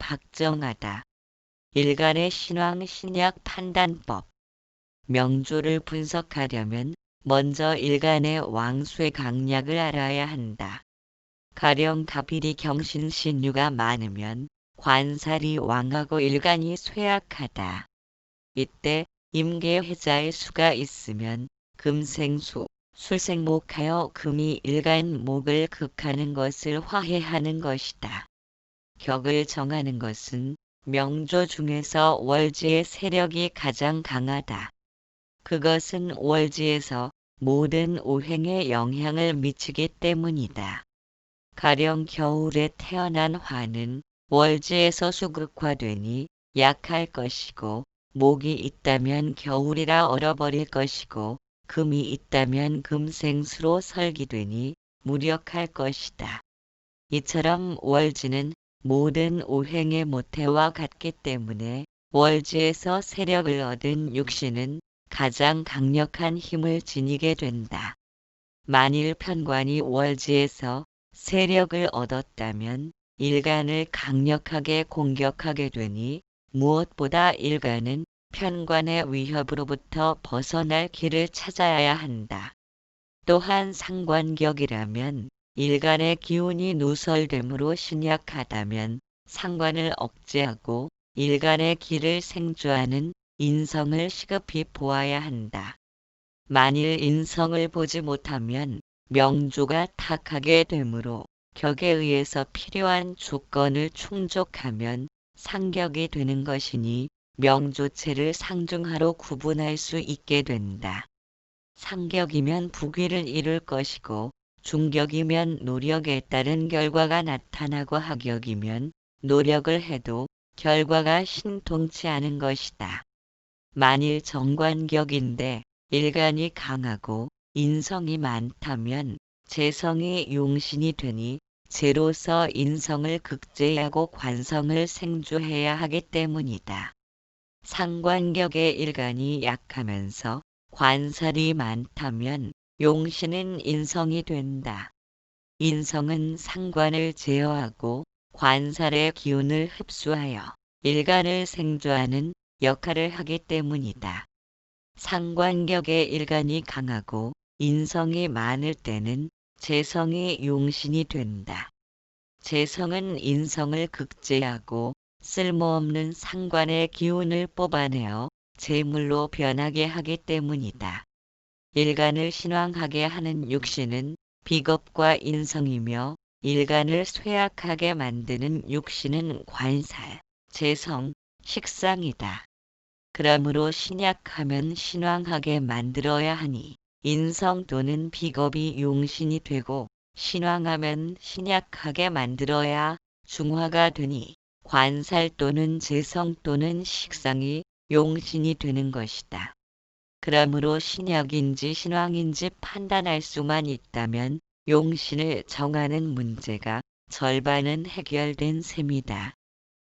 확정하다. 일간의 신왕 신약 판단법. 명조를 분석하려면 먼저 일간의 왕수의 강약을 알아야 한다. 가령 갑일이 경신 신유가 많으면 관살이 왕하고 일간이 쇠약하다. 이때 임계해자의 수가 있으면 금생수, 술생목하여 금이 일간 목을 극하는 것을 화해하는 것이다. 격을 정하는 것은 명조 중에서 월지의 세력이 가장 강하다. 그것은 월지에서 모든 오행에 영향을 미치기 때문이다. 가령 겨울에 태어난 화는 월지에서 수극화되니 약할 것이고, 목이 있다면 겨울이라 얼어버릴 것이고, 금이 있다면 금생수로 설기되니 무력할 것이다. 이처럼 월지는 모든 오행의 모태와 같기 때문에 월지에서 세력을 얻은 육신은 가장 강력한 힘을 지니게 된다. 만일 편관이 월지에서 세력을 얻었다면 일간을 강력하게 공격하게 되니 무엇보다 일간은 편관의 위협으로부터 벗어날 길을 찾아야 한다. 또한 상관격이라면 일간의 기운이 누설됨으로 신약하다면 상관을 억제하고 일간의 길을 생주하는 인성을 시급히 보아야 한다. 만일 인성을 보지 못하면 명조가 탁하게 되므로 격에 의해서 필요한 조건을 충족하면 상격이 되는 것이니 명조체를 상중하로 구분할 수 있게 된다. 상격이면 부귀를 이룰 것이고 중격이면 노력에 따른 결과가 나타나고 하격이면 노력을 해도 결과가 신통치 않은 것이다. 만일 정관격인데 일간이 강하고 인성이 많다면 재성이 용신이 되니 재로서 인성을 극제하고 관성을 생주해야 하기 때문이다. 상관격의 일간이 약하면서 관살이 많다면 용신은 인성이 된다. 인성은 상관을 제어하고 관살의 기운을 흡수하여 일간을 생주하는 역할을 하기 때문이다. 상관격의 일간이 강하고 인성이 많을 때는 재성이 용신이 된다. 재성은 인성을 극제하고 쓸모없는 상관의 기운을 뽑아내어 재물로 변하게 하기 때문이다. 일간을 신왕하게 하는 육신은 비겁과 인성이며 일간을 쇠약하게 만드는 육신은 관살, 재성, 식상이다. 그러므로 신약하면 신왕하게 만들어야 하니 인성 또는 비겁이 용신이 되고 신왕하면 신약하게 만들어야 중화가 되니 관살 또는 재성 또는 식상이 용신이 되는 것이다. 그러므로 신약인지 신왕인지 판단할 수만 있다면 용신을 정하는 문제가 절반은 해결된 셈이다.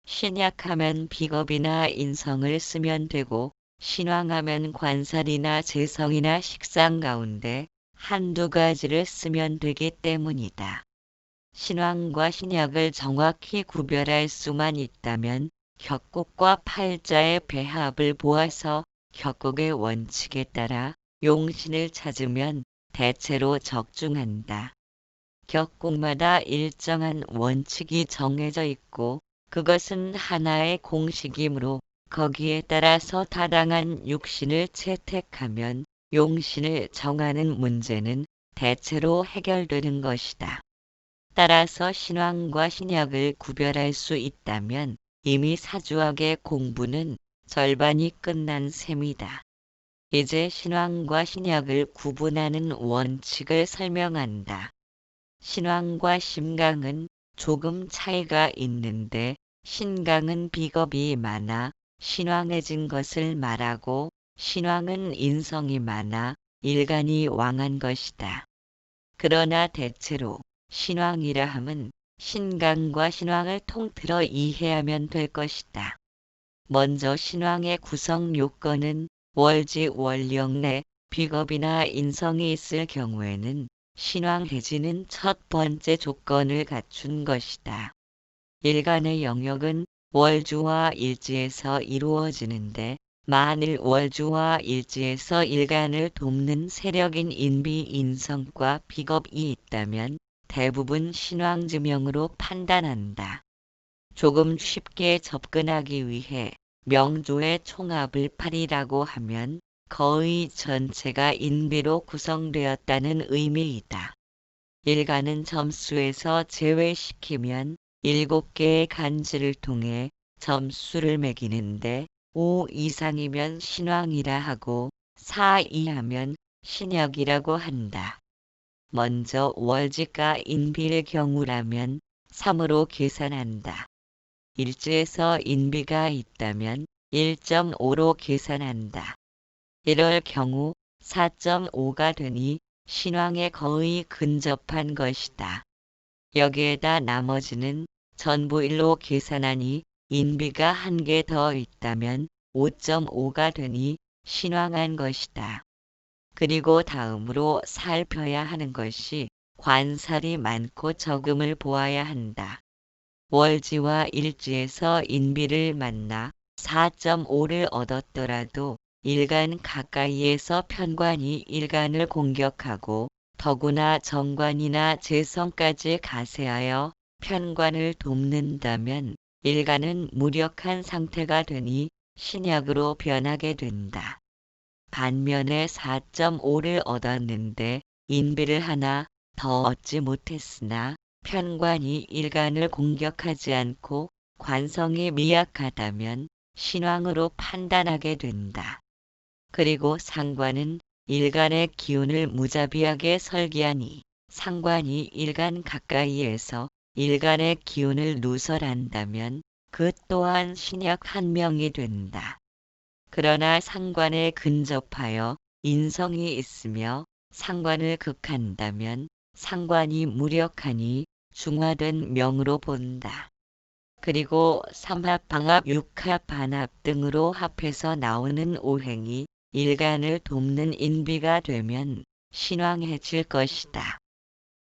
신약하면 비겁이나 인성을 쓰면 되고 신왕하면 관살이나 재성이나 식상 가운데 한두 가지를 쓰면 되기 때문이다. 신왕과 신약을 정확히 구별할 수만 있다면 격국과 팔자의 배합을 보아서 격국의 원칙에 따라 용신을 찾으면 대체로 적중한다. 격국마다 일정한 원칙이 정해져 있고 그것은 하나의 공식이므로 거기에 따라서 타당한 육신을 채택하면 용신을 정하는 문제는 대체로 해결되는 것이다. 따라서 신왕과 신약을 구별할 수 있다면 이미 사주학의 공부는 절반이 끝난 셈이다. 이제 신왕과 신약을 구분하는 원칙을 설명한다. 신왕과 심강은 조금 차이가 있는데 신강은 비겁이 많아 신왕해진 것을 말하고 신왕은 인성이 많아 일간이 왕한 것이다. 그러나 대체로 신왕이라 함은 신강과 신왕을 통틀어 이해하면 될 것이다. 먼저 신왕의 구성 요건은 월지 월령 내 비겁이나 인성이 있을 경우에는 신왕해지는 첫 번째 조건을 갖춘 것이다. 일간의 영역은 월주와 일지에서 이루어지는데 만일 월주와 일지에서 일간을 돕는 세력인 인비, 인성과 비겁이 있다면 대부분 신왕지명으로 판단한다. 조금 쉽게 접근하기 위해 명조의 총합을 8이라고 하면 거의 전체가 인비로 구성되었다는 의미이다. 일간은 점수에서 제외시키면 7개의 간지를 통해 점수를 매기는데 5 이상이면 신왕이라 하고 4 이하면 신약이라고 한다. 먼저 월지가 인비일 경우라면 3으로 계산한다. 일지에서 인비가 있다면 1.5로 계산한다. 이럴 경우 4.5가 되니 신왕에 거의 근접한 것이다. 여기에다 나머지는 전부 1로 계산하니 인비가 1개 더 있다면 5.5가 되니 신왕한 것이다. 그리고 다음으로 살펴야 하는 것이 관살이 많고 적음을 보아야 한다. 월지와 일지에서 인비를 만나 4.5를 얻었더라도 일간 가까이에서 편관이 일간을 공격하고 더구나 정관이나 재성까지 가세하여 편관을 돕는다면 일간은 무력한 상태가 되니 신약으로 변하게 된다. 반면에 4.5를 얻었는데 인비를 하나 더 얻지 못했으나 편관이 일간을 공격하지 않고 관성이 미약하다면 신왕으로 판단하게 된다. 그리고 상관은 일간의 기운을 무자비하게 설계하니 상관이 일간 가까이에서 일간의 기운을 누설한다면 그 또한 신약 한 명이 된다. 그러나 상관에 근접하여 인성이 있으며 상관을 극한다면 상관이 무력하니 중화된 명으로 본다. 그리고 삼합, 방합, 육합, 반합 등으로 합해서 나오는 오행이 일간을 돕는 인비가 되면 신왕해질 것이다.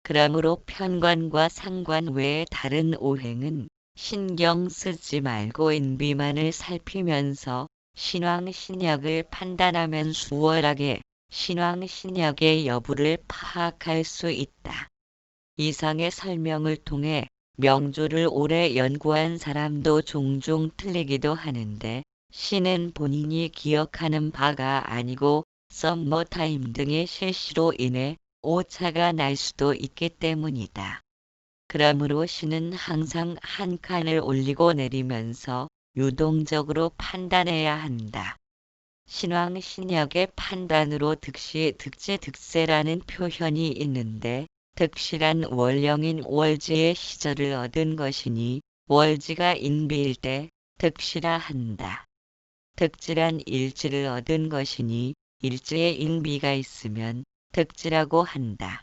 그러므로 편관과 상관 외에 다른 오행은 신경 쓰지 말고 인비만을 살피면서 신왕, 신약을 판단하면 수월하게 신왕, 신약의 여부를 파악할 수 있다. 이상의 설명을 통해 명조를 오래 연구한 사람도 종종 틀리기도 하는데 신은 본인이 기억하는 바가 아니고 썸머타임 등의 실시로 인해 오차가 날 수도 있기 때문이다. 그러므로 신은 항상 한 칸을 올리고 내리면서 유동적으로 판단해야 한다. 신왕, 신약의 판단으로 득시, 득재, 득세라는 표현이 있는데 득시란 월령인 월지의 시절을 얻은 것이니 월지가 인비일 때 득시라 한다. 득지란 일지를 얻은 것이니 일지에 인비가 있으면 득지라고 한다.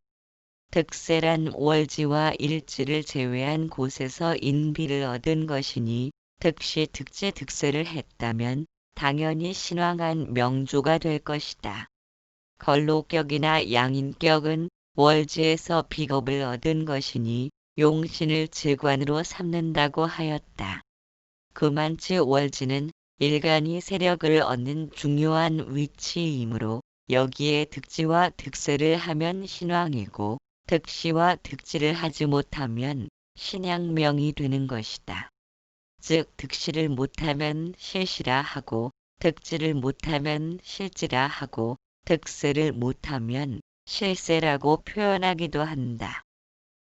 득세란 월지와 일지를 제외한 곳에서 인비를 얻은 것이니 득시, 득재, 득세를 했다면 당연히 신왕한 명조가 될 것이다. 걸로격이나 양인격은 월지에서 비겁을 얻은 것이니 용신을 제관으로 삼는다고 하였다. 그만치 월지는 일간이 세력을 얻는 중요한 위치이므로 여기에 득지와 득세를 하면 신왕이고 득시와 득지를 하지 못하면 신양명이 되는 것이다. 즉 득시를 못하면 실시라 하고 득지를 못하면 실지라 하고 득세를 못하면 실세라고 표현하기도 한다.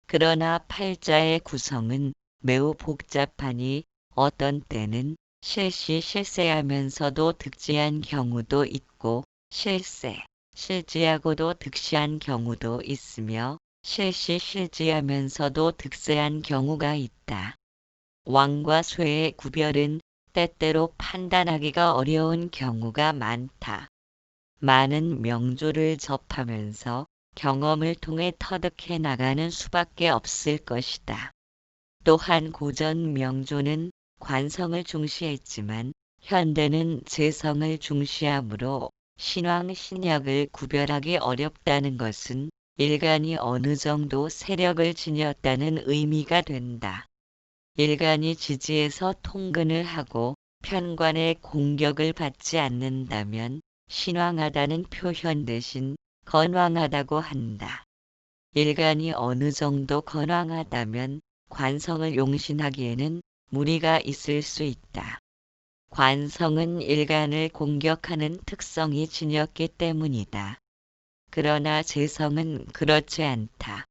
그러나 팔자의 구성은 매우 복잡하니 어떤 때는 실시, 실세하면서도 득지한 경우도 있고 실세, 실지하고도 득시한 경우도 있으며 실시, 실지하면서도 득세한 경우가 있다. 왕과 쇠의 구별은 때때로 판단하기가 어려운 경우가 많다. 많은 명조를 접하면서 경험을 통해 터득해 나가는 수밖에 없을 것이다. 또한 고전 명조는 관성을 중시했지만 현대는 재성을 중시하므로 신왕, 신약을 구별하기 어렵다는 것은 일간이 어느 정도 세력을 지녔다는 의미가 된다. 일간이 지지에서 통근을 하고 편관의 공격을 받지 않는다면 신왕하다는 표현 대신 건왕하다고 한다. 일간이 어느 정도 건왕하다면 관성을 용신하기에는 무리가 있을 수 있다. 관성은 일간을 공격하는 특성이 지녔기 때문이다. 그러나 재성은 그렇지 않다.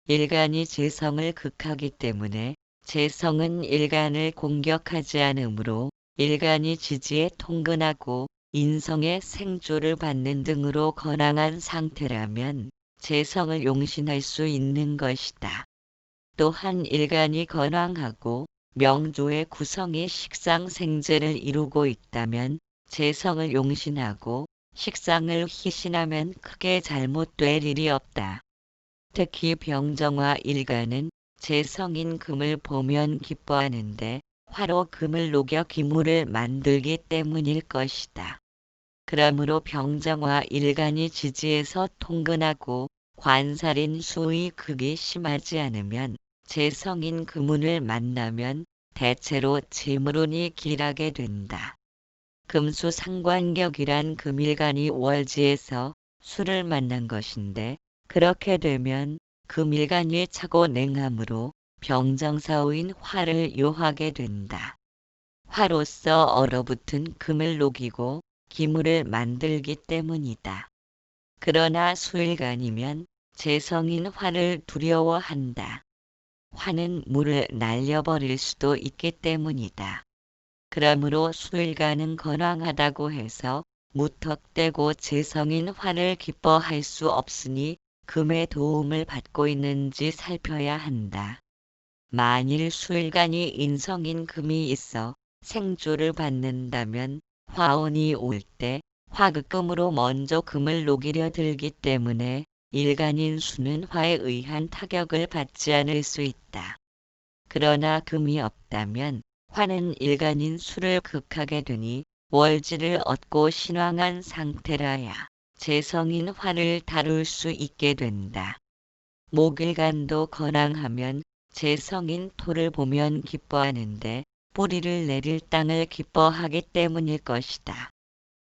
일간이 재성을 극하기 때문에 재성은 일간을 공격하지 않으므로 일간이 지지에 통근하고 인성의 생조를 받는 등으로 건강한 상태라면 재성을 용신할 수 있는 것이다. 또한 일간이 건강하고 명조의 구성이 식상생재를 이루고 있다면 재성을 용신하고 식상을 희신하면 크게 잘못될 일이 없다. 특히 병정화 일간은 재성인 금을 보면 기뻐하는데 화로 금을 녹여 기물을 만들기 때문일 것이다. 그러므로 병정화 일간이 지지에서 통근하고 관살인 수의 극이 심하지 않으면 재성인 금운을 만나면 대체로 재물운이 길하게 된다. 금수상관격이란 금일간이 월지에서 수를 만난 것인데 그렇게 되면 금일간이 차고 냉함으로 병정사오인 화를 요하게 된다. 화로서 얼어붙은 금을 녹이고 기물을 만들기 때문이다. 그러나 수일간이면 재성인 화를 두려워한다. 화는 물을 날려버릴 수도 있기 때문이다. 그러므로 수일간은 건왕하다고 해서 무턱대고 재성인 화를 기뻐할 수 없으니 금의 도움을 받고 있는지 살펴야 한다. 만일 수일간이 인성인 금이 있어 생조를 받는다면 화운이 올 때 화극금으로 먼저 금을 녹이려 들기 때문에 일간인 수는 화에 의한 타격을 받지 않을 수 있다. 그러나 금이 없다면 화는 일간인 수를 극하게 되니 월지를 얻고 신왕한 상태라야 재성인 화를 다룰 수 있게 된다. 목일간도 건왕하면 재성인 토를 보면 기뻐하는데 뿌리를 내릴 땅을 기뻐하기 때문일 것이다.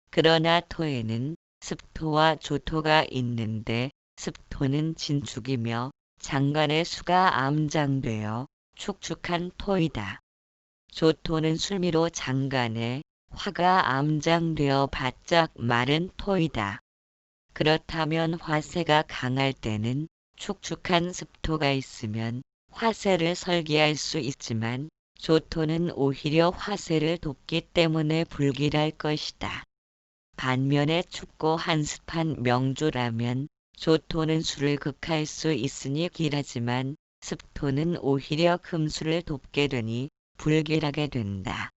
그러나 토에는 습토와 조토가 있는데 습토는 진축이며 장간의 수가 암장되어 축축한 토이다. 조토는 수미로 장간에 화가 암장되어 바짝 마른 토이다. 그렇다면 화세가 강할 때는 축축한 습토가 있으면 화세를 설기할 수 있지만 조토는 오히려 화세를 돕기 때문에 불길할 것이다. 반면에 춥고 한습한 명조라면 조토는 수를 극할 수 있으니 길하지만 습토는 오히려 금수를 돕게 되니 불길하게 된다.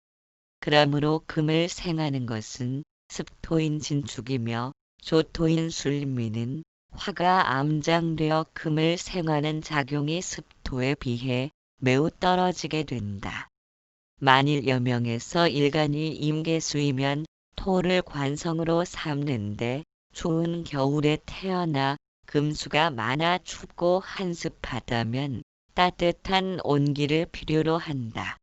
그러므로 금을 생하는 것은 습토인 진축이며 조토인 술미는 화가 암장되어 금을 생하는 작용이 습토에 비해 매우 떨어지게 된다. 만일 여명에서 일간이 임계수이면 토를 관성으로 삼는데 추운 겨울에 태어나 금수가 많아 춥고 한습하다면 따뜻한 온기를 필요로 한다.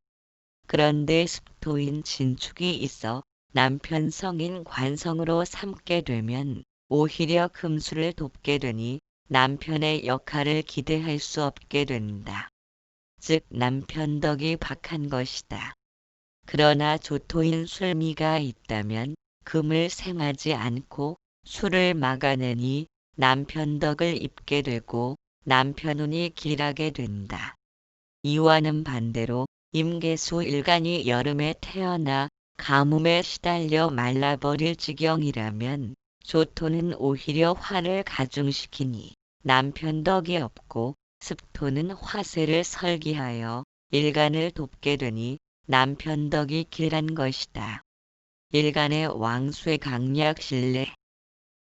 그런데 습토인 진축이 있어 남편성인 관성으로 삼게 되면 오히려 금수를 돕게 되니 남편의 역할을 기대할 수 없게 된다. 즉 남편덕이 박한 것이다. 그러나 조토인 술미가 있다면 금을 생하지 않고 술을 막아내니 남편덕을 입게 되고 남편운이 길하게 된다. 이와는 반대로 임계수 일간이 여름에 태어나 가뭄에 시달려 말라버릴 지경이라면 조토는 오히려 화를 가중시키니 남편덕이 없고 습토는 화세를 설기하여 일간을 돕게 되니 남편덕이 길한 것이다. 일간의 왕수의 강약 신뢰.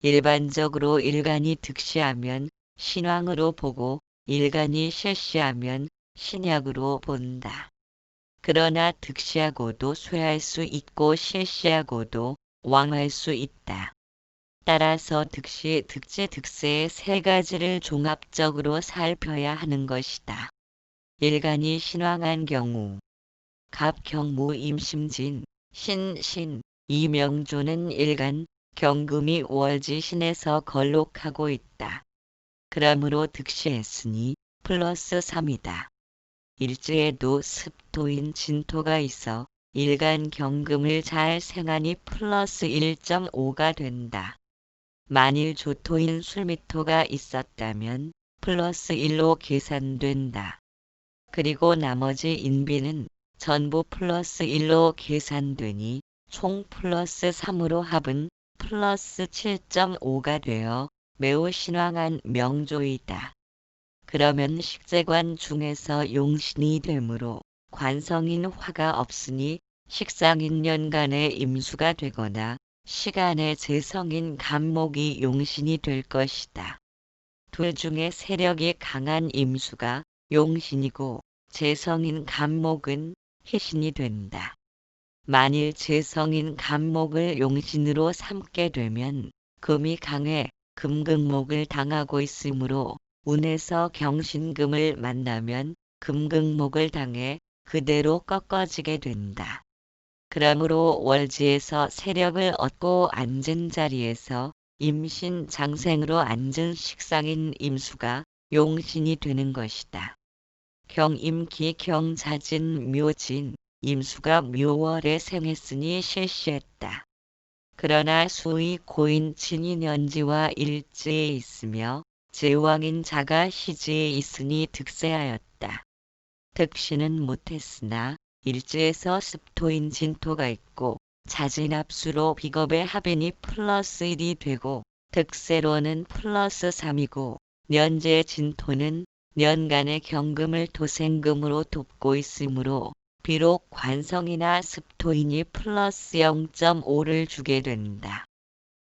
일반적으로 일간이 득시하면 신왕으로 보고 일간이 실시하면 신약으로 본다. 그러나 득시하고도 쇠할 수 있고 실시하고도 왕할 수 있다. 따라서 득시, 득재, 득세의 세 가지를 종합적으로 살펴야 하는 것이다. 일간이 신왕한 경우 갑경무 임심진 신신 이명조는 일간 경금이 월지 신에서 걸록하고 있다. 그러므로 득시했으니 플러스 3이다. 일지에도 습토인 진토가 있어 일간 경금을 잘 생하니 플러스 1.5가 된다. 만일 조토인 술미토가 있었다면 플러스 1로 계산된다. 그리고 나머지 인비는 전부 플러스 1로 계산되니 총 플러스 3으로 합은 플러스 7.5가 되어 매우 신왕한 명조이다. 그러면 식재관 중에서 용신이 되므로 관성인 화가 없으니 식상인 연간의 임수가 되거나 시간의 재성인 간목이 용신이 될 것이다. 둘 중에 세력이 강한 임수가 용신이고 재성인 간목은 희신이 된다. 만일 재성인 간목을 용신으로 삼게 되면 금이 강해 금극목을 당하고 있으므로 운에서 경신금을 만나면 금극목을 당해 그대로 꺾어지게 된다. 그러므로 월지에서 세력을 얻고 앉은 자리에서 임신 장생으로 앉은 식상인 임수가 용신이 되는 것이다. 경임기 경자진 묘진 임수가 묘월에 생했으니 실시했다. 그러나 수의 고인 진인연지와 일지에 있으며 제왕인 자가 시지에 있으니 득세하였다. 득시는 못했으나 일지에서 습토인 진토가 있고 자진합수로 비겁의 합인이 플러스 1이 되고 득세로는 플러스 3이고 년제의 진토는 년간의 경금을 도생금으로 돕고 있으므로 비록 관성이나 습토인이 플러스 0.5를 주게 된다.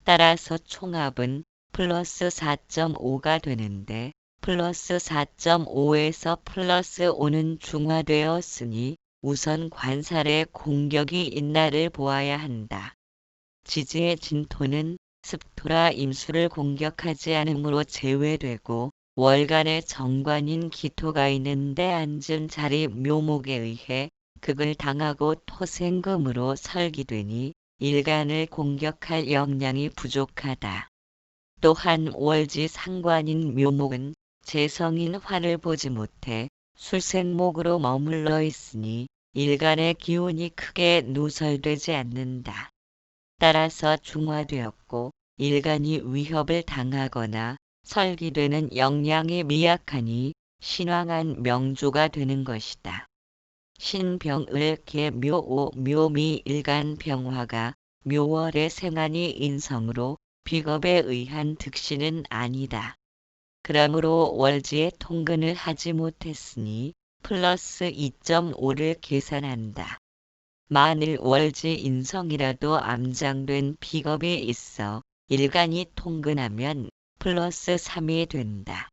따라서 총합은 플러스 4.5가 되는데 플러스 4.5에서 플러스 5는 중화되었으니 우선 관살의 공격이 있나를 보아야 한다. 지지의 진토는 습토라 임수를 공격하지 않으므로 제외되고 월간의 정관인 기토가 있는데 앉은 자리 묘목에 의해 극을 당하고 토생금으로 설기되니 일간을 공격할 역량이 부족하다. 또한 월지 상관인 묘목은 재성인 화를 보지 못해 술생목으로 머물러 있으니 일간의 기운이 크게 누설되지 않는다. 따라서 중화되었고 일간이 위협을 당하거나 설기되는 역량이 미약하니 신왕한 명조가 되는 것이다. 신병을 계묘오 묘미 일간 병화가 묘월에 생하니 인성으로 비겁에 의한 득시는 아니다. 그러므로 월지에 통근을 하지 못했으니 플러스 2.5를 계산한다. 만일 월지 인성이라도 암장된 비겁이 있어 일간이 통근하면 플러스 3이 된다.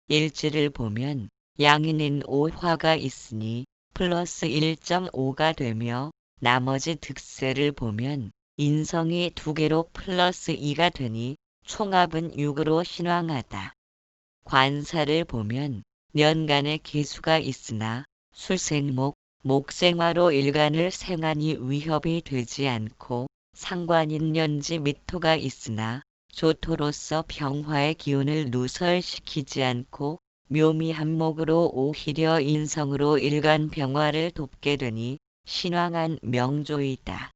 일지를 보면 양인인 5화가 있으니 플러스 1.5가 되며 나머지 득세를 보면 인성이 2개로 플러스 2가 되니 총합은 6으로 신왕하다. 관사를 보면 년간의 계수가 있으나 술생목, 목생화로 일간을 생하니 위협이 되지 않고 상관인 년지 미토가 있으나 조토로서 병화의 기운을 누설시키지 않고 묘미한목으로 오히려 인성으로 일간 병화를 돕게 되니 신왕한 명조이다.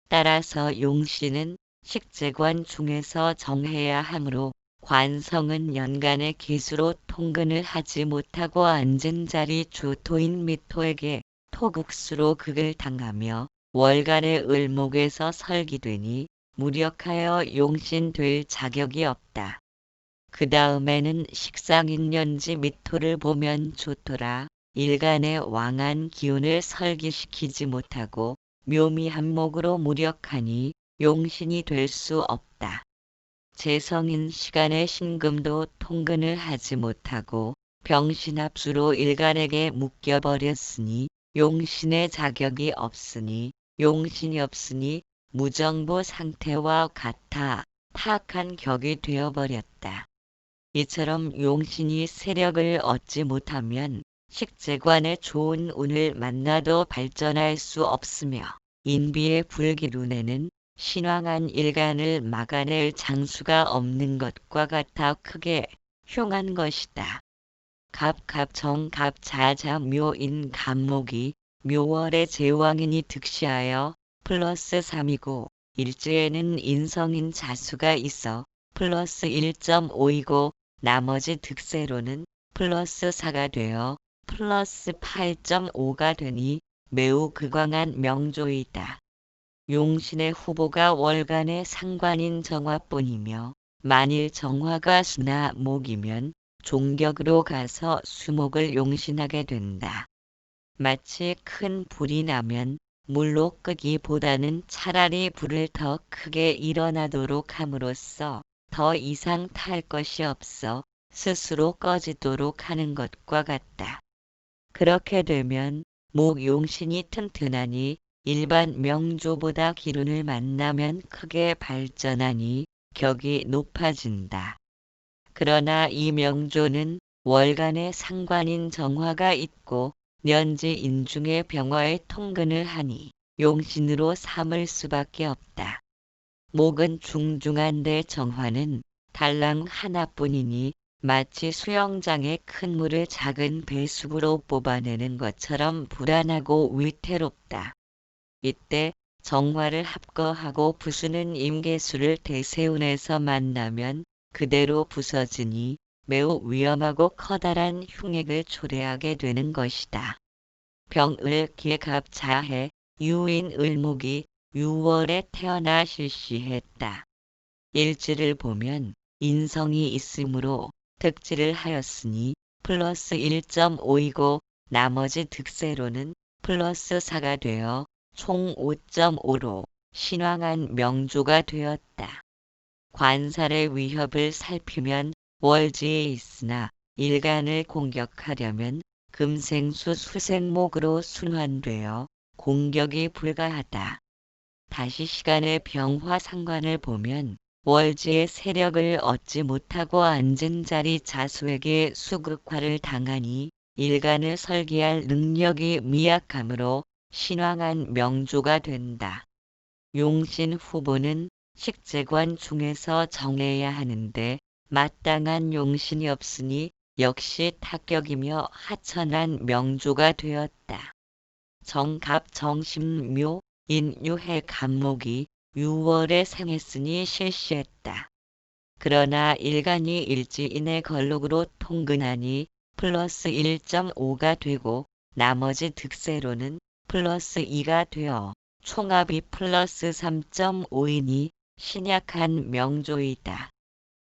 따라서 용신은 식재관 중에서 정해야 하므로 관성은 연간의 계수로 통근을 하지 못하고 앉은 자리 조토인 미토에게 토극수로 극을 당하며 월간의 을목에서 설기되니 무력하여 용신 될 자격이 없다. 그 다음에는 식상인 년지 미토를 보면 조토라 일간의 왕한 기운을 설기시키지 못하고 묘미한목으로 무력하니 용신이 될 수 없다. 재성인 시간의 신금도 통근을 하지 못하고 병신합수로 일간에게 묶여버렸으니 용신의 자격이 없으니 용신이 없으니 무정부 상태와 같아 타악한 격이 되어버렸다. 이처럼 용신이 세력을 얻지 못하면 식재관의 좋은 운을 만나도 발전할 수 없으며 인비의 불기운에는 신왕한 일간을 막아낼 장수가 없는 것과 같아 크게 흉한 것이다. 갑갑정갑자자묘인 갑목이 묘월의 제왕인이 득시하여 플러스 3이고 일지에는 인성인 자수가 있어 플러스 1.5이고 나머지 득세로는 플러스 4가 되어 플러스 8.5가 되니 매우 극왕한 명조이다. 용신의 후보가 월간의 상관인 정화뿐이며 만일 정화가 수나 목이면 종격으로 가서 수목을 용신하게 된다. 마치 큰 불이 나면 물로 끄기보다는 차라리 불을 더 크게 일어나도록 함으로써 더 이상 탈 것이 없어 스스로 꺼지도록 하는 것과 같다. 그렇게 되면 목용신이 튼튼하니 일반 명조보다 기운을 만나면 크게 발전하니 격이 높아진다. 그러나 이 명조는 월간의 상관인 정화가 있고 년지 인중의 병화에 통근을 하니 용신으로 삼을 수밖에 없다. 목은 중중한데 정화는 달랑 하나뿐이니 마치 수영장의 큰 물을 작은 배수구로 뽑아내는 것처럼 불안하고 위태롭다. 이때 정화를 합거하고 부수는 임계수를 대세운에서 만나면 그대로 부서지니 매우 위험하고 커다란 흉액을 초래하게 되는 것이다. 병을 기갑자해 유인 을목이 6월에 태어나 실시했다. 일지를 보면 인성이 있으므로 득지를 하였으니 플러스 1.5이고 나머지 득세로는 플러스 4가 되어 총 5.5로 신왕한 명조가 되었다. 관살의 위협을 살피면 월지에 있으나 일간을 공격하려면 금생수 수생목으로 순환되어 공격이 불가하다. 다시 시간의 병화 상관을 보면 월지의 세력을 얻지 못하고 앉은 자리 자수에게 수극화를 당하니 일간을 설계할 능력이 미약하므로 신왕한 명조가 된다. 용신 후보는 식재관 중에서 정해야 하는데 마땅한 용신이 없으니 역시 타격이며 하천한 명조가 되었다. 정갑정신묘 인유해 갑목이 6월에 생했으니 실시했다. 그러나 일간이 일지인의 걸록으로 통근하니 플러스 1.5가 되고 나머지 득세로는 플러스 2가 되어 총합이 플러스 3.5이니 신약한 명조이다.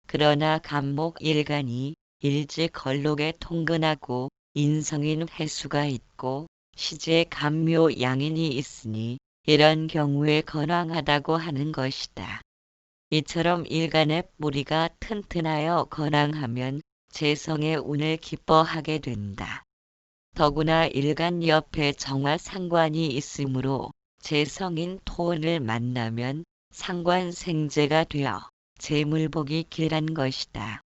그러나 갑목 일간이 일지 걸록에 통근하고 인성인 횟수가 있고 시제 갑묘 양인이 있으니 이런 경우에 건왕하다고 하는 것이다. 이처럼 일간의 뿌리가 튼튼하여 건왕하면 재성의 운을 기뻐하게 된다. 더구나 일간 옆에 정화 상관이 있으므로 재성인 토운을 만나면 상관생재가 되어 재물복이 길한 것이다.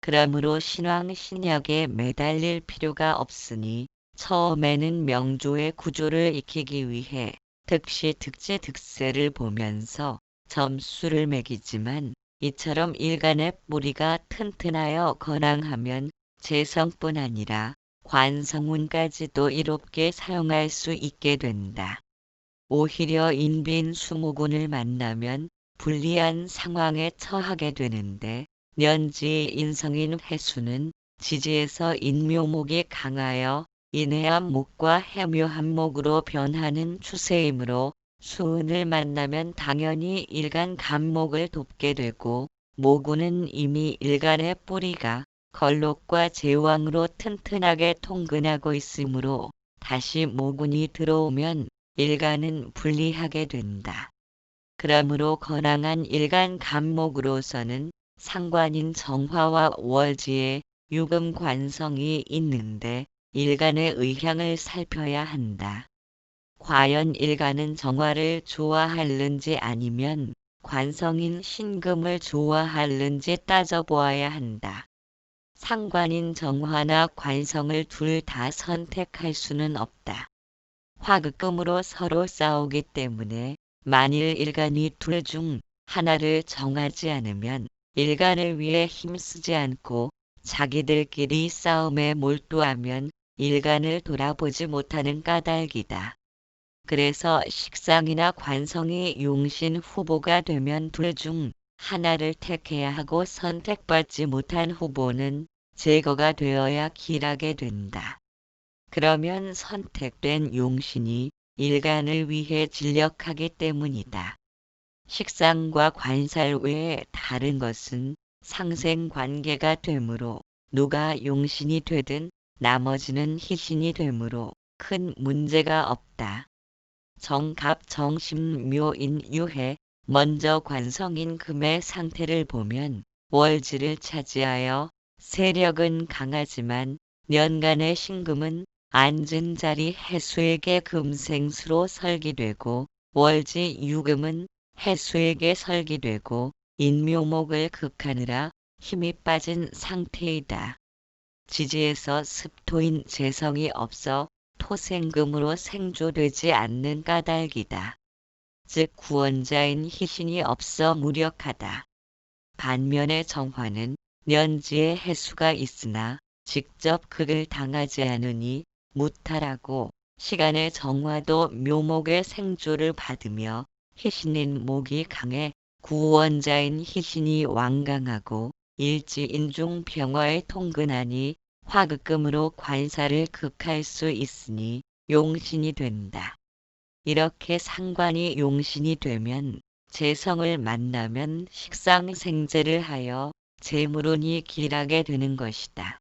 그러므로 신왕 신약에 매달릴 필요가 없으니 처음에는 명조의 구조를 익히기 위해 득시 득재 득세를 보면서 점수를 매기지만 이처럼 일간의 뿌리가 튼튼하여 건왕하면 재성뿐 아니라 관성운까지도 이롭게 사용할 수 있게 된다. 오히려 인빈 수목운을 만나면 불리한 상황에 처하게 되는데 년지 인성인 해수는 지지에서 인묘목이 강하여 인해암목과 해묘암목으로 변하는 추세이므로 수운을 만나면 당연히 일간 갑목을 돕게 되고 모군은 이미 일간의 뿌리가 걸록과 제왕으로 튼튼하게 통근하고 있으므로 다시 모군이 들어오면 일간은 불리하게 된다. 그러므로 건왕한 일간 갑목으로서는 상관인 정화와 월지에 유금 관성이 있는데 일간의 의향을 살펴야 한다. 과연 일간은 정화를 좋아할는지 아니면 관성인 신금을 좋아할는지 따져보아야 한다. 상관인 정화나 관성을 둘 다 선택할 수는 없다. 화극금으로 서로 싸우기 때문에 만일 일간이 둘 중 하나를 정하지 않으면 일간을 위해 힘쓰지 않고 자기들끼리 싸움에 몰두하면 일간을 돌아보지 못하는 까닭이다. 그래서 식상이나 관성이 용신 후보가 되면 둘 중 하나를 택해야 하고 선택받지 못한 후보는 제거가 되어야 길하게 된다. 그러면 선택된 용신이 일간을 위해 진력하기 때문이다. 식상과 관살 외에 다른 것은 상생관계가 되므로 누가 용신이 되든 나머지는 희신이 되므로 큰 문제가 없다. 정갑 정신묘인 유해 먼저 관성인 금의 상태를 보면 월지를 차지하여 세력은 강하지만 년간의 신금은 앉은 자리 해수에게 금생수로 설기되고 월지 유금은 해수에게 설기되고 인묘목을 극하느라 힘이 빠진 상태이다. 지지에서 습토인 재성이 없어 토생금으로 생조되지 않는 까닭이다. 즉 구원자인 희신이 없어 무력하다. 반면에 정화는 년지에 해수가 있으나 직접 극을 당하지 않으니 무탈하고 시간의 정화도 묘목의 생조를 받으며 희신인 목이 강해 구원자인 희신이 완강하고 일지인중 병화에 통근하니 화극금으로 관사를 극할 수 있으니 용신이 된다. 이렇게 상관이 용신이 되면 재성을 만나면 식상생재를 하여 재물운이 길하게 되는 것이다.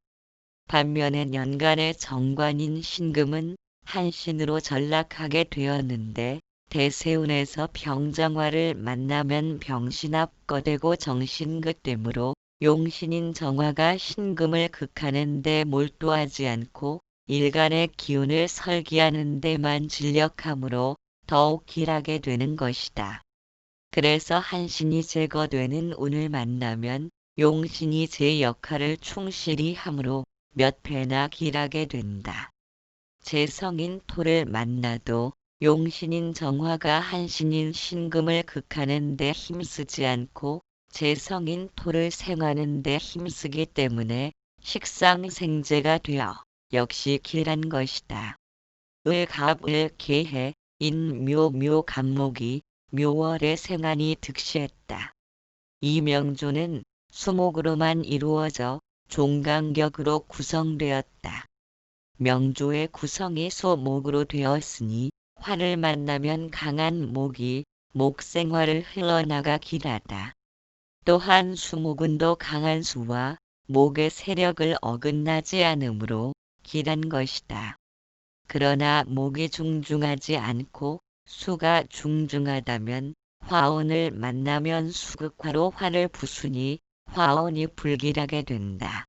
반면에 년간의 정관인 신금은 한신으로 전락하게 되었는데 대세운에서 병정화를 만나면 병신합거되고 정신극되므로 용신인 정화가 신금을 극하는 데 몰두하지 않고 일간의 기운을 설기하는 데만 진력하므로 더욱 길하게 되는 것이다. 그래서 한신이 제거되는 운을 만나면 용신이 제 역할을 충실히 하므로 몇 배나 길하게 된다. 재성인 토를 만나도 용신인 정화가 한신인 신금을 극하는 데 힘쓰지 않고 재성인 토를 생하는 데 힘쓰기 때문에 식상생재가 되어 역시 길한 것이다. 을갑을 계해 인묘묘 갑목이 묘월의 생안이 득시했다. 이 명조는 수목으로만 이루어져 종강격으로 구성되었다. 명조의 구성이 소목으로 되었으니 화를 만나면 강한 목이 목생화를 흘러나가 길하다. 또한 수목운도 강한 수와 목의 세력을 어긋나지 않으므로 길한 것이다. 그러나 목이 중중하지 않고 수가 중중하다면 화원을 만나면 수극화로 화를 부수니 화원이 불길하게 된다.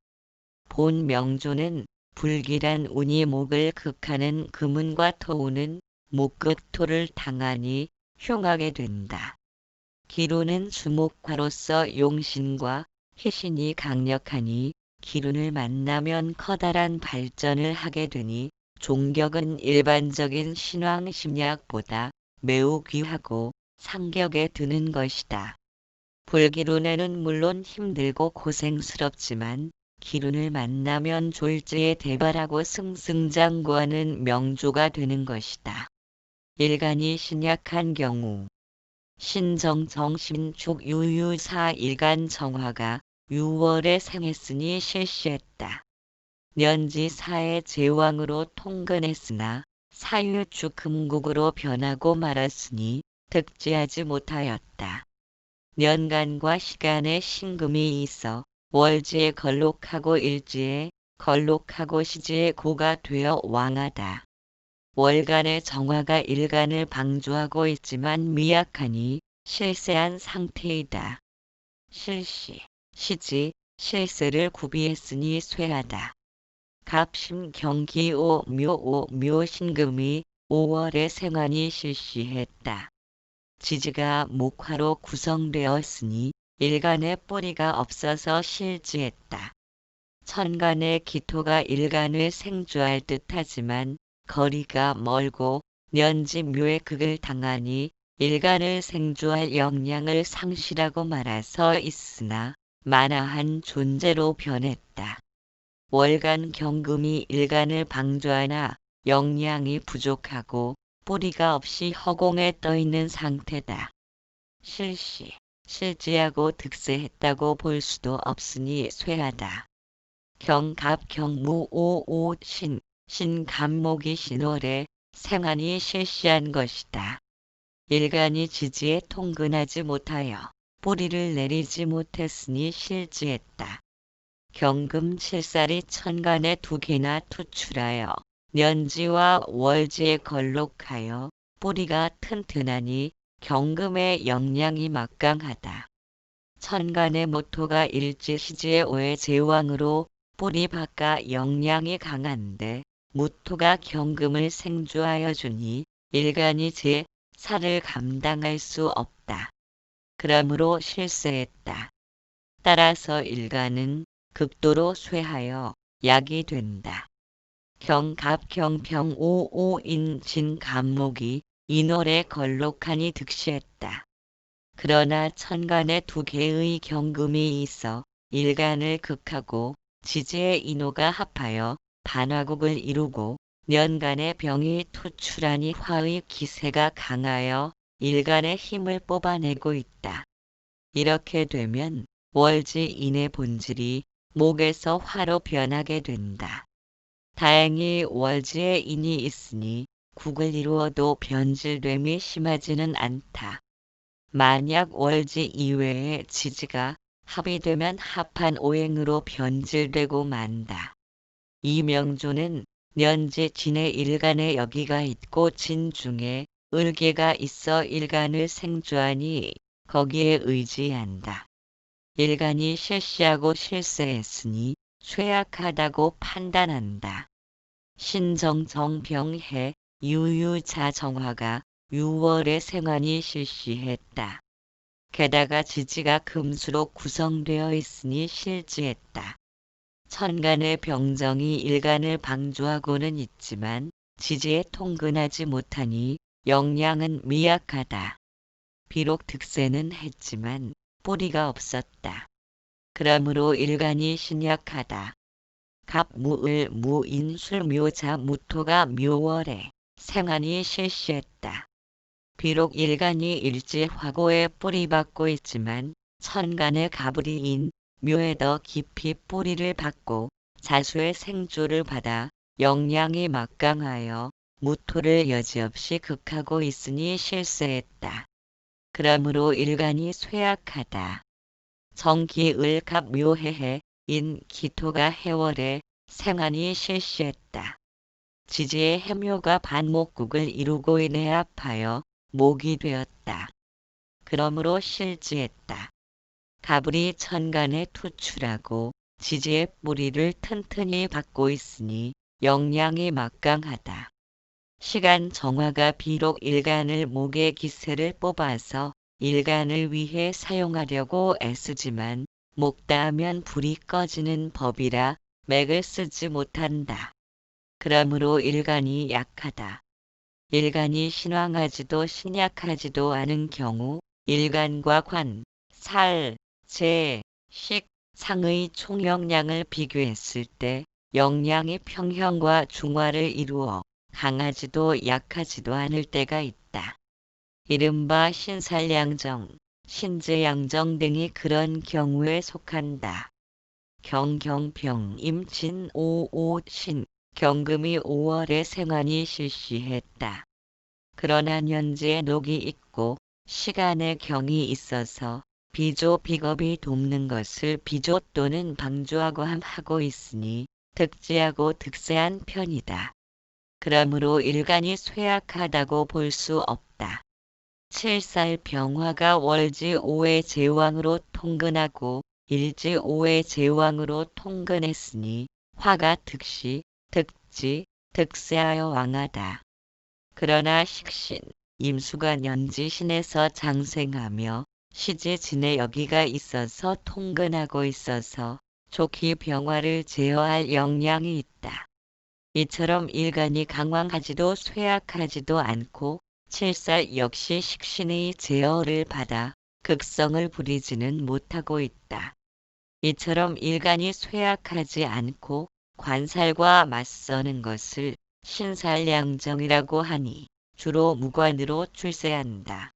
본 명조는 불길한 운이 목을 극하는 금운과 토운은 목극토를 당하니 흉하게 된다. 기운은 수목화로서 용신과 희신이 강력하니 기운을 만나면 커다란 발전을 하게 되니 종격은 일반적인 신왕 심약보다 매우 귀하고 상격에 드는 것이다. 불기운에는 물론 힘들고 고생스럽지만 기운을 만나면 졸지에 대발하고 승승장구하는 명조가 되는 것이다. 일간이 신약한 경우 신정정신축 유유사 일간 정화가 6월에 생했으니 실시했다. 년지사의 제왕으로 통근했으나 사유축 금국으로 변하고 말았으니 득지하지 못하였다. 년간과 시간에 신금이 있어 월지에 걸록하고 일지에 걸록하고 시지에 고가 되어 왕하다. 월간의 정화가 일간을 방조하고 있지만 미약하니 실세한 상태이다. 실시, 시지, 실세를 구비했으니 쇠하다. 갑심 경기오 묘오 묘신금이 5월에 생환이 실시했다. 지지가 목화로 구성되었으니 일간에 뿌리가 없어서 실지했다. 천간의 기토가 일간을 생주할 듯하지만 거리가 멀고 년지묘의 극을 당하니 일간을 생주할 역량을 상실하고 말아서 있으나 만화한 존재로 변했다. 월간 경금이 일간을 방조하나 역량이 부족하고 뿌리가 없이 허공에 떠있는 상태다. 실지하고 득세했다고 볼 수도 없으니 쇠하다. 경갑경무오오신 신갑목이 신월에 생환이 실시한 것이다. 일간이 지지에 통근하지 못하여 뿌리를 내리지 못했으니 실지했다. 경금 7살이 천간에 두 개나 투출하여 년지와 월지에 걸록하여 뿌리가 튼튼하니 경금의 역량이 막강하다. 천간의 모토가 일지시지의 오의 제왕으로 뿌리 바깥 역량이 강한데 무토가 경금을 생주하여 주니 일간이 제 살을 감당할 수 없다. 그러므로 실세했다. 따라서 일간은 극도로 쇠하여 약이 된다. 경갑경병오오인 진갑목이 인월에 걸록하니 득시했다. 그러나 천간에 두 개의 경금이 있어 일간을 극하고 지지의 인호가 합하여 반화국을 이루고 년간의 병이 투출하니 화의 기세가 강하여 일간의 힘을 뽑아내고 있다. 이렇게 되면 월지인의 본질이 목에서 화로 변하게 된다. 다행히 월지에 인이 있으니 국을 이루어도 변질됨이 심하지는 않다. 만약 월지 이외에 지지가 합의되면 합한 오행으로 변질되고 만다. 이 명조는 년지 진의 일간에 여기가 있고 진 중에 을계가 있어 일간을 생주하니 거기에 의지한다. 일간이 실시하고 실세했으니 쇠약하다고 판단한다. 신정정병해 유유자정화가 6월에 생환이 실시했다. 게다가 지지가 금수로 구성되어 있으니 실지했다. 천간의 병정이 일간을 방조하고는 있지만 지지에 통근하지 못하니 역량은 미약하다. 비록 득세는 했지만 뿌리가 없었다. 그러므로 일간이 신약하다. 갑무을 무인술 묘자 무토가 묘월에 생환이 실시했다. 비록 일간이 일지 화고에 뿌리 박고 있지만 천간의 가불이인 묘에 더 깊이 뿌리를 박고 자수의 생조를 받아 역량이 막강하여 무토를 여지없이 극하고 있으니 실세했다. 그러므로 일간이 쇠약하다. 정기을갑 묘해해 인 기토가 해월에 생환이 실시했다. 지지의 해묘가 반목국을 이루고 인해 합하여 목이 되었다. 그러므로 실지했다. 가불이 천간에 투출하고 지지의 뿌리를 튼튼히 받고 있으니 역량이 막강하다. 시간 정화가 비록 일간을 목의 기세를 뽑아서 일간을 위해 사용하려고 애쓰지만 목다하면 불이 꺼지는 법이라 맥을 쓰지 못한다. 그러므로 일간이 약하다. 일간이 신왕하지도 신약하지도 않은 경우 일간과 관, 살, 재, 식, 상의 총역량을 비교했을 때 역량이 평형과 중화를 이루어 강하지도 약하지도 않을 때가 있다. 이른바 신살양정, 신재양정 등이 그런 경우에 속한다. 경경병 임진 5신 경금이 5월에 생환이 실시했다. 그러나 년지에 녹이 있고 시간에 경이 있어서 비조 비겁이 돕는 것을 비조 또는 방조하고 함하고 있으니 득지하고 득세한 편이다. 그러므로 일간이 쇠약하다고 볼 수 없다. 7살 병화가 월지 5의 제왕으로 통근하고 일지 5의 제왕으로 통근했으니 화가 득시, 득지, 득세하여 왕하다. 그러나 식신, 임수가 년지신에서 장생하며 시지진의 여기가 있어서 통근하고 있어서 좋기 병화를 제어할 역량이 있다. 이처럼 일간이 강왕하지도 쇠약하지도 않고 칠살 역시 식신의 제어를 받아 극성을 부리지는 못하고 있다. 이처럼 일간이 쇠약하지 않고 관살과 맞서는 것을 신살량정이라고 하니 주로 무관으로 출세한다.